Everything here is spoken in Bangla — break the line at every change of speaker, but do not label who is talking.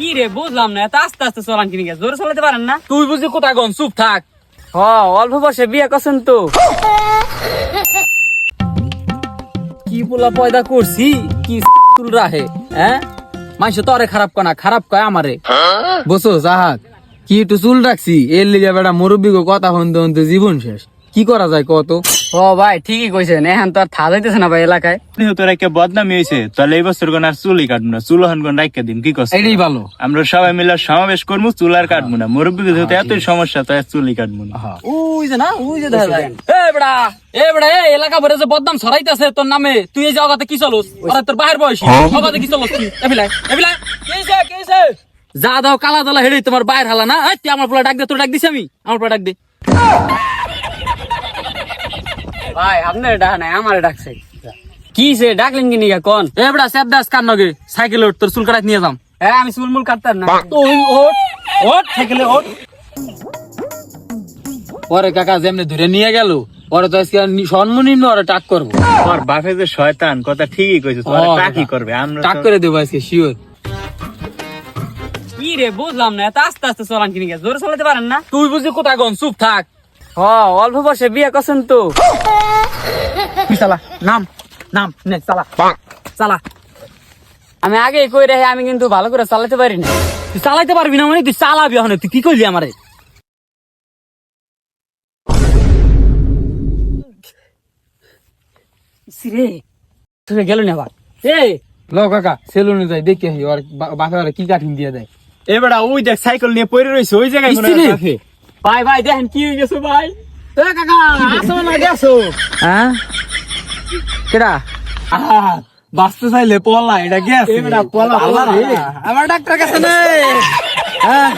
কি রে বুঝলাম না, এত আস্তে আস্তে চলান কিনে গেছে, জোরে চালাতে পারেন না?
তুই বুঝি কোথায় গন, চুপ থাক।
অল্প বয়সে বিয়ে করছেন তো?
কি পোলা পয়দা করছি, কি চুল রাহে, হ্যাঁ? মাইশ তোরে খারাপ কনা, খারাপ কয় আমারে। বসো জাহাজ, কি একটু চুল রাখছি, এর লিগে বেটা মুরব্বী কথা শুনতে শুনতে জীবন শেষ। কি করা যায় কত?
ভাই ঠিকই কইছেন, এখন তো আর থা যাইতেছে না ভাই এলাকায়।
তোর একটা বদনামি হয়েছে, তাহলে এই বছর কোন আর চুলই কাটবো না, চুল হন কোন রাখতে দিন, কি করছ?
এটাই ভালো।
আমরা সবাই মিলে সমাবেশ করবো, চুল আর কাটবো না। মুরব্বী যেহেতু এতই সমস্যা, তাই চুলই কাটবো না।
ওই যে না, ওই যে দেখা যায়। এ বেড়া এই এলাকা ভরে যে বদনাম ছড়াইতেছে তোর নামে, তুই এই জগতে কি চলস? ওরা তোর বাহির বয়সী জগতে কি চলস তুই? এবিলাই যা দাও কালা দলা হেড়ে তোমার বাইর হালা না। তুই আমার পোলা ডাক দে, তোর ডাক দিছি আমি, আমার পোলা ডাক দে।
ভাই আপনার ডাক নাই, আমার ডাকছে। কি সে ডাকলেন কি নিগা কোন?
এ বেড়া স্যাপ দাস কার নগে সাইকেল ওঠ, তোর চুল কাটাই নিয়ে যাম।
হ্যাঁ আমি চুলমুল কাটতাম না।
তুই ওঠ, ওঠ সাইকেলে ওঠ। পরে কাকা যেমনি ধরে নিয়ে গেল, পরে তো আজকে সন্মনিম্ন ওরা টাক করবো।
তোর বাপে যে শয়তান, কথা ঠিকই কইছে, তোর টাকি করবে। আমরা
টাক করে দেবো আজকে শিওর।
কি রে বুঝলাম না, এত আস্তে আস্তে চলান কিনে গেছে, জোরে চালাতে পারেন না?
তুই বুঝি কোথায় গন, চুপ থাক।
অল্প বয়সে বিয়ে করছেন তো?
তুই চালা, নাম নাম নে চালা চালা।
আমি আগে কই রে, আমি কিন্তু ভালো করে চালাতে পারি না।
তুই চালাইতে পারবি না মানে তুই চালাবি এখন, তুই কি করলি আমারে?
রে তুই গেল না আবার।
লো কাকা সেলুনে যাই দেখে আসি ওর বাপে ওরা কি কাঠিং দিয়ে দেয়।
এবার ওই দেখ সাইকেল নিয়ে পড়ে রয়েছে ওই জায়গায় মনে হয়
ইস্ত্রি?
বাপে।
ভাই ভাই দেখেন কি হয়ে গেছে ভাই।
কাকা আসো না গেছো? হ্যাঁ কেডা?
বাঁচতে চাইলে পলা, এটা গ্যাস।
পলা আমার ডাক্তার কাছে নেই। হ্যাঁ